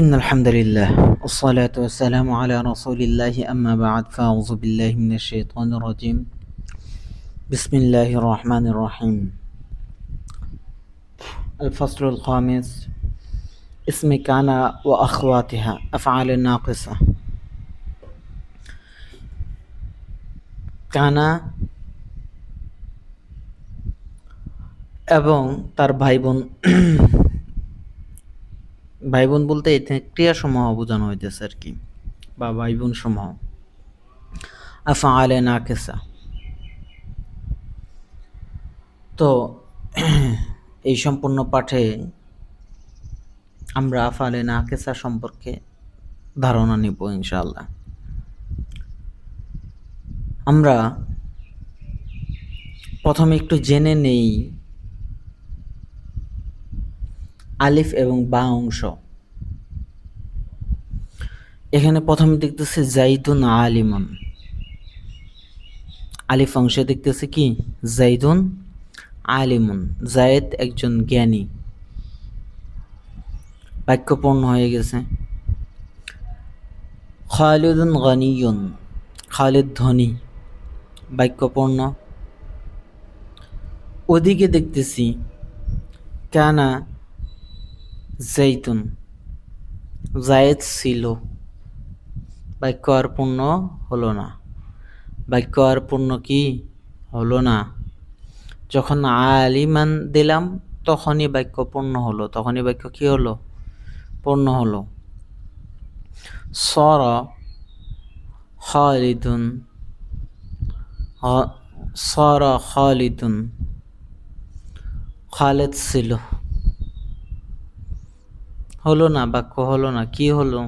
إن الحمد لله والصلاة والسلام على رسول الله أما بعد فأعوذ بالله من الشيطان الرجيم بسم الله الرحمن الرحيم الفصل الخامس اسم كان وأخواتها أفعال ناقصة কানা এবং তার ভাই বোন ভাই বোন বলতে এতে ক্রিয়াসমূহ বোঝানো হইতেছে আর কি, বা ভাই বোন সমূহ। আফআলে নাকিসা, তো এই সম্পূর্ণ পাঠে আমরা আফআলে নাকিসা সম্পর্কে ধারণা নিব ইনশাআল্লাহ। আমরা প্রথমে একটু জেনে নেই আলিফ এবং বা অংশ। এখানে প্রথমে দেখতেছি জাইদুন আলিমুন, আলিফ অংশে দেখতেছি কি জাইদুন আলিমুন, জায়েদ একজন জ্ঞানী, বাক্য পূর্ণ হয়ে গেছে। খালিদুন গনিয়ুন, খালিদ ধনী, বাক্য পূর্ণ। ওদিকে দেখতেছি কানা জাইতুন, জায়েদ ছিল, বাক্য আর পূর্ণ হলো না, বাক্য আর পূর্ণ কি হলো না। যখন আলিমান দিলাম তখনই বাক্য পূর্ণ হলো, তখনই বাক্য কি হলো পূর্ণ হলো। সর খালিদুন, সর খালিদুন, খালেদ ছিল, হলো না, বাক্য হলো না। কি হলো,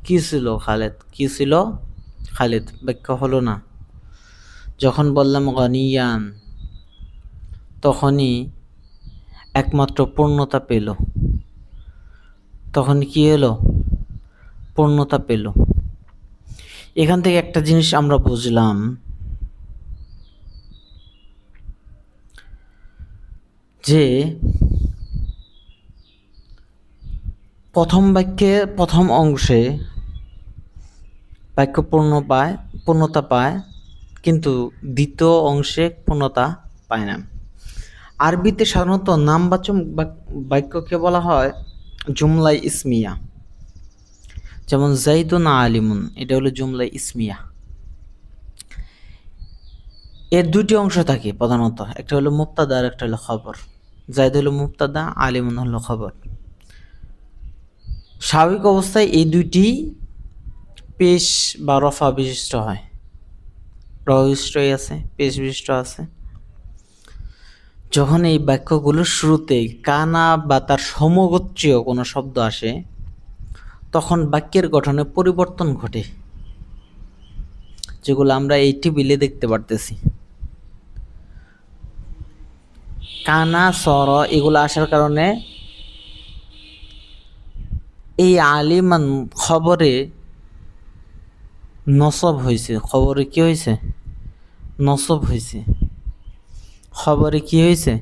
কি ছিল খালেদ, কি ছিল খালিদ, বাক্য হলো না। যখন বললাম গনিয়ান তখনই একমাত্র পূর্ণতা পেল, তখন কি হলো পূর্ণতা পেল। এখান থেকে একটা জিনিস আমরা বুঝলাম যে প্রথম বাক্যে প্রথম অংশে বাক্য পূর্ণতা পায়, কিন্তু দ্বিতীয় অংশে পূর্ণতা পায় না। আরবিতে সাধারণত নামবাচক বাক্যকে বলা হয় জুমলাই ইসমিয়া, যেমন জাইদুন আলিমুন, এটা হলো জুমলাই ইসমিয়া। এর দুটি অংশ থাকে প্রধানত, একটা হলো মুবতাদা আর একটা হলো খবর। জাইদ হলো মুবতাদা, আলিমুন হলো খবর। স্বাভাবিক অবস্থায় এই দুইটি পেশ বা রফা বিশিষ্ট হয়, রবিষ্টই আছে, পেশ বিশিষ্ট আছে। যখন এই বাক্যগুলোর শুরুতে কানা বা তার সমগোত্রীয় কোনো শব্দ আসে তখন বাক্যের গঠনে পরিবর্তন ঘটে, যেগুলো আমরা এই টেবিলে দেখতে পারতেছি। কানা সর এগুলো আসার কারণে এই আলিমান খবরে নসব হয়েছে, খবরে কি হয়েছে নসব হয়েছে, খবরে কি হয়েছে।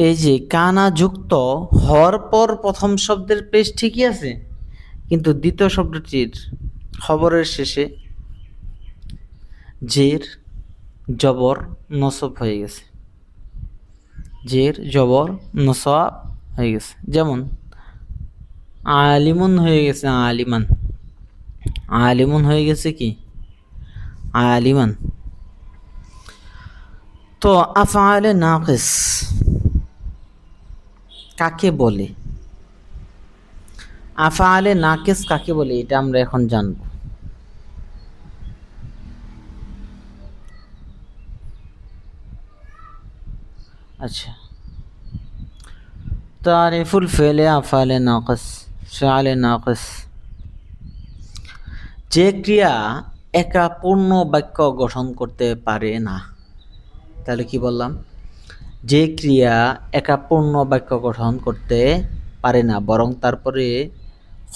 এই যে কানা যুক্ত হওয়ার পর প্রথম শব্দের পেশ ঠিকই আছে, কিন্তু দ্বিতীয় শব্দটির খবরের শেষে জের জবর নসব হয়ে গেছে, জের জবর নসব হয়ে গেছে। যেমন আলিমুন হয়ে গেছে আলিমান, আলিমুন হয়ে গেছে কি আলিমান। তো আফআলে নাকিস কাকে বলে, আফআলে নাকিস কাকে বলে এটা আমরা এখন জানব। আচ্ছা, তারিফুল ফেলে আফআলে নাকিস, ফেআলে নাকিস, যে ক্রিয়া একা পূর্ণ বাক্য গঠন করতে পারে না। তাহলে কি বললাম, যে ক্রিয়া একা পূর্ণ বাক্য গঠন করতে পারে না, বরং তারপরে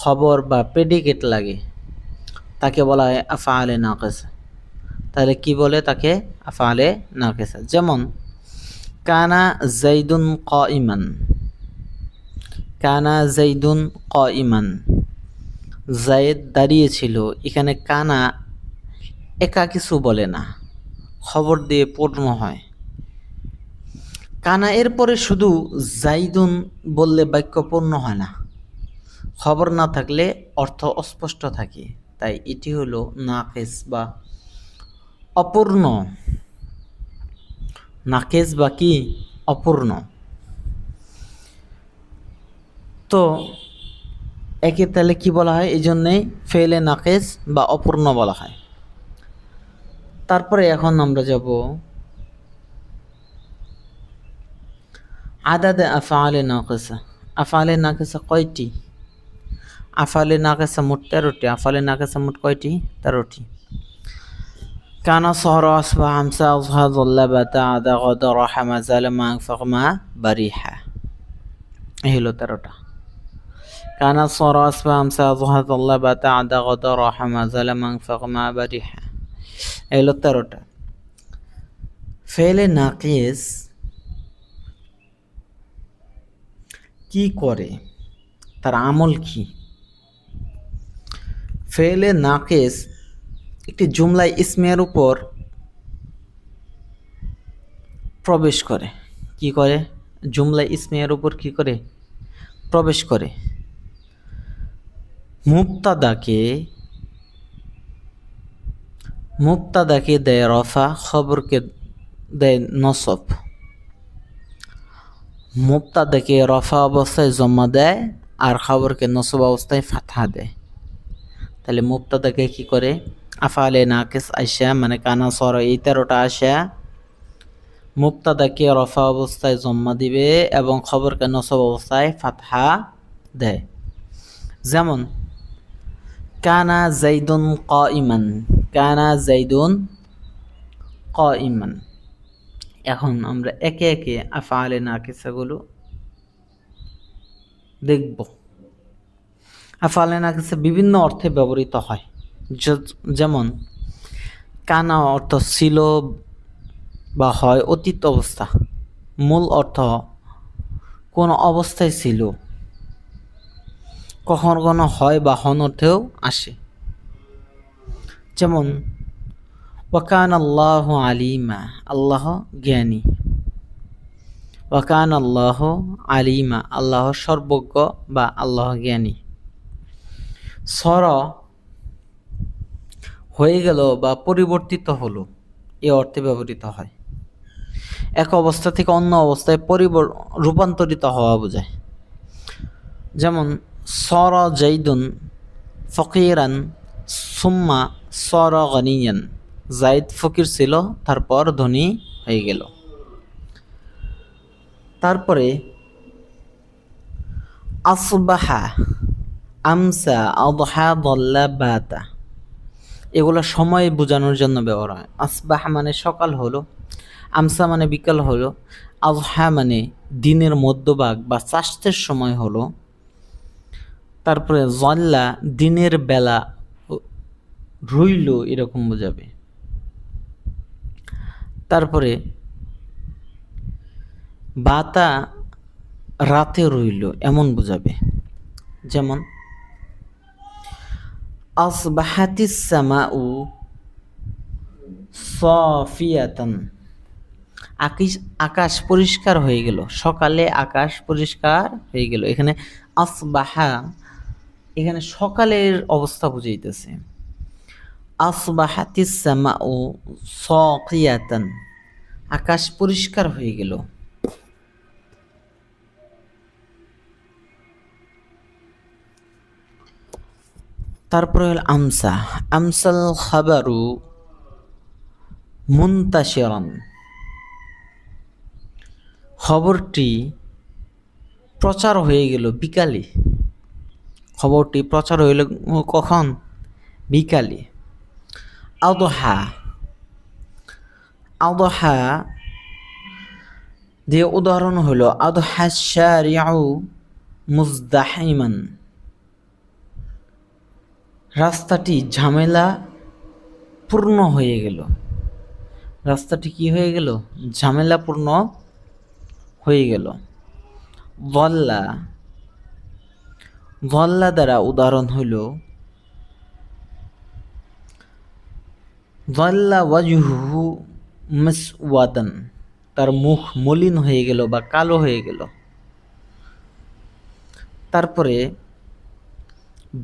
খবর বা প্রেডিকেট লাগে, তাকে বলা হয় আফআলে নাকিসা। তাহলে কি বলে তাকে আফআলে নাকিসা। যেমন কানা জাইদুন কাইমান, কানা জাইদুন কাইমান, জায়েদ দাঁড়িয়ে ছিল। এখানে কানা একা কিছু বলে না, খবর দিয়ে পূর্ণ হয়। কানা এরপরে শুধু জাইদুন বললে বাক্য পূর্ণ হয় না, খবর না থাকলে অর্থ অস্পষ্ট থাকে। তাই এটি হলো নাকিস বা অপূর্ণ। নাকিস বা কি? অপূর্ণ। তো একে তাহলে কি বলা হয়? এই জন্যেই ফেলে নাকিস বা অপূর্ণ বলা হয়। তারপরে এখন আমরা যাব আদাদে আফআলে নাকিসা। আফআলে নাকিসা কয়টি? আফআলে নাকিসা মোট 13টি। আফআলে নাকিসা মোট কয়টি? 13টি। কানা সহরা আসবা হামসা আযহা যাল্লা বাতা আদা গদা রাহা মা জালা মা আনফাক মা বারিহা। এই হলো 13টা। কানা সহরা আসবা হামসা আযহা যাল্লা বাতা আদা গদা রাহা মা জালা মা আনফাক মা বারিহা। এই হলো 13টা। ফেলে নাকিস কি করে, তার আমল কি? ফেলে নাকিস একটি জুমলায় ইসমের উপর প্রবেশ করে। কি করে? জুমলায় ইসমের উপর কি করে? প্রবেশ করে। মুবতাদাকে দেয় রফা, খবরকে দেয় নসব। মুবতাদাকে রফা অবস্থায় জমা দেয় আর খবরকে নসব অবস্থায় ফাতহা দেয়। তাহলে মুবতাদাকে কি করে? আফআলে নাকিস আইসা মানে কানা সর এই 13টা আসা মুবতাদাকে রফা অবস্থায় জম্মা দিবে এবং খবরকে নসব অবস্থায় ফাতহা দেয়। যেমন কানা জাইদুন কাইমান, কানা জাইদুন কাইমান। এখন আমরা একে একে আফআলে নাকিসাগুলো দেখব। আফআলে নাকিসা বিভিন্ন অর্থে ব্যবহৃত হয়। যেমন কানা অর্থ ছিল বা হয় অতীত অবস্থা, মূল অর্থ কোন অবস্থায় ছিল, কখনো কখনো হয় বা হন অর্থেও আসে। যেমন ওয়াকান আল্লাহ আলিমা, আল্লাহ জ্ঞানী। ওয়াকান আল্লাহ আলিমা, আল্লাহ সর্বজ্ঞ বা আল্লাহ জ্ঞানী। সর হয়ে গেল বা পরিবর্তিত হলো, এ অর্থে ব্যবহৃত হয়। এক অবস্থা থেকে অন্য অবস্থায় রূপান্তরিত হওয়া বোঝায়। যেমন সর জাইদুন ফকিরান সুম্মা সর গনিয়ান, জাইদ ফকির ছিল তারপর ধনী হয়ে গেল। তারপরে আসবাহা, আমসা, আদহা, দল্লা, বাতা, এগুলো সময় বোঝানোর জন্য ব্যবহার হয়। আসবাহা মানে সকাল হলো, আমসা মানে বিকাল হলো, আযহা মানে দিনের মধ্যভাগ বা চাষের সময় হলো, তারপরে জল্লা দিনের বেলা রইল এরকম বোঝাবে। তারপরে বাতা রাতে রইল এমন বোঝাবে। যেমন আসবাহাতিস সামাউ সাফিয়াতান, আকাশ পরিষ্কার হয়ে গেল, সকালে আকাশ পরিষ্কার হয়ে গেল। এখানে আসবাহা এখানে সকালের অবস্থা বুঝাইতেছে। আসবাহাতিস সামাউ সাকিয়াতান, আকাশ পরিষ্কার হয়ে গেল। তারপরে হল আমসা, আমসাল খাবারু মুনতাশিরান, খবরটি প্রচার হয়ে গেল বিকালে। খবরটি প্রচার হইল কখন? বিকালে। আদহা, আদহা দিয়ে উদাহরণ হলো আদহা শারিউ মুজদাহিমান, রাস্তাটি ঝামেলা পূর্ণ হয়ে গেল। রাস্তাটি কি হয়ে গেল? ঝামেলাপূর্ণ হয়ে গেল। বল্লা, যল্লা দ্বারা উদাহরণ হইল যল্লা ওয়াজহুহু মুসওয়াদান, তার মুখ মলিন হয়ে গেল বা কালো হয়ে গেল। তারপরে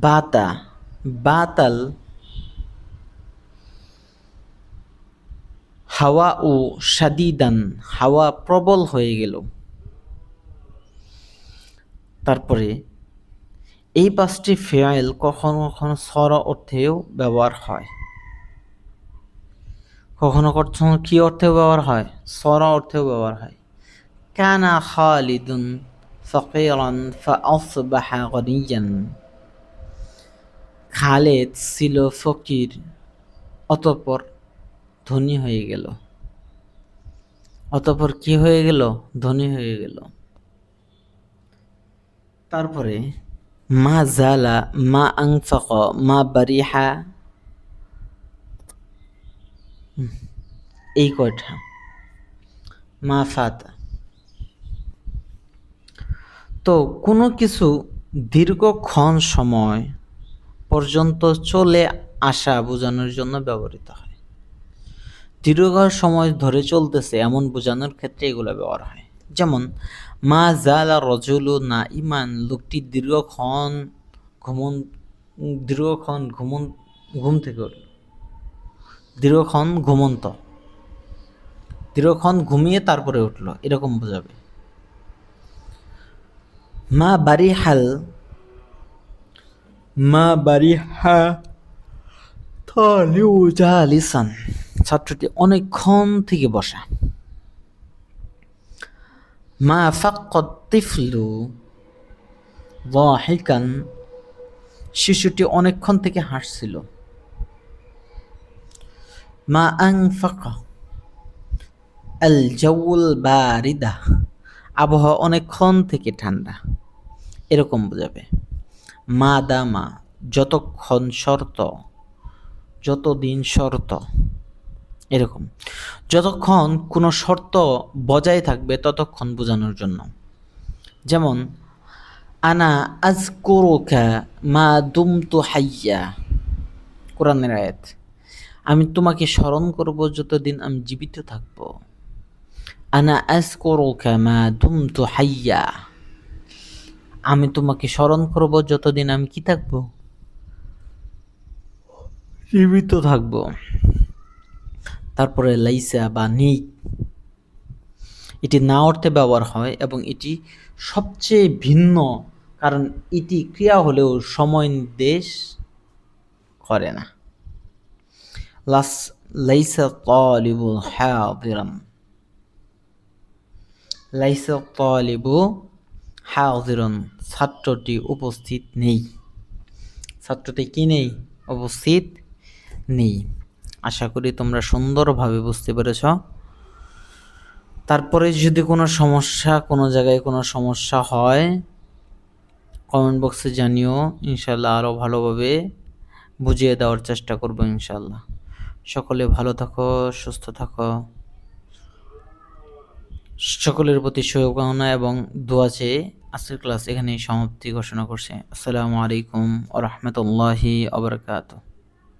বাতা, বাতাল হাওয়া ও শাদিদান, হাওয়া প্রবল হয়ে গেল। তারপরে এই পাঁচটি ফেয়াইল কখনো কখনো সরা অর্থেও ব্যবহার হয়, কখনো কখনো কি অর্থেও ব্যবহার হয়, সরা অর্থেও ব্যবহার হয়। কানা খালিদুন ফাকিরান ফাআসবাহা গনিয়ান, খালেদ ছিল ফকির অতঃপর ধনী হয়ে গেল। অতঃপর কি হয়ে গেল? ধনী হয়ে গেল। তারপরে মা জালা মা আনফাক মা বারিহা, এই কয়টা মা ফাতা। তো কোনো কিছু দীর্ঘক্ষণ সময় পর্যন্ত চলে আসা বোঝানোর জন্য ব্যবহৃত হয়। দীর্ঘ সময় ধরে চলতেছে এমন বোঝানোর ক্ষেত্রে এগুলো ব্যবহার হয়। যেমন মা জালা রজুলু না ইমান, লোকটি দীর্ঘক্ষণ ঘুম থেকে উঠল, দীর্ঘক্ষণ ঘুমন্ত, দীর্ঘক্ষণ ঘুমিয়ে তারপরে উঠলো, এরকম বোঝাবে। মা বারিহাল, মা বারিহা তালিউ জালিসান, ছাত্রটি অনেকক্ষণ থেকে বসা। মা ফাক্কাত তিফলু যাহিকান, শিশুটি অনেকক্ষণ থেকে হাসছিল। মা আনফাকা আল জাউল বারিদা, আবহাওয়া অনেকক্ষণ থেকে ঠান্ডা, এরকম বোঝাবে। মা দামা, যতক্ষণ শর্ত, যতদিন শর্ত, এরকম। যতক্ষণ কোনো শর্ত বজায় থাকবে ততক্ষণ বোঝানোর জন্য। যেমন আনা আযকুরুকা মা দুমতু হাইয়া, কোরআনের আয়াত। আমি তোমাকে স্মরণ করব যতদিন আমি জীবিত থাকব। আনা আযকুরুকা মা দুমতু হাইয়া, আমি তোমাকে স্মরণ করব যতদিন আমি কি থাকব? জীবিত থাকব। তারপরে লাইসা বা নেই, এটি না অর্থে ব্যবহার হয় এবং এটি সবচেয়ে ভিন্ন, কারণ এটি ক্রিয়া হলেও সময় নির্দেশ করে না। লাইসা তালিবু হাযিরান, লাইসা তালিবু হাযিরান, ছাত্রটি উপস্থিত নেই। ছাত্রটি কি নেই? উপস্থিত নেই। আশা করি তোমরা সুন্দরভাবে বুঝতে পেরেছ। তারপরে যদি কোনো সমস্যা, কোনো জায়গায় কোনো সমস্যা হয় কমেন্ট বক্সে জানিও, ইনশাল্লাহ আরও ভালোভাবে বুঝিয়ে দেওয়ার চেষ্টা করব ইনশাল্লাহ। সকলে ভালো থাকো, সুস্থ থাকো, সকলের প্রতি শুভকামনা এবং দোয়া চেয়ে আজকের ক্লাস এখানেই সমাপ্তি ঘোষণা করছি। আসসালামু আলাইকুম ওয়া রাহমাতুল্লাহি ওয়া বারাকাতুহু।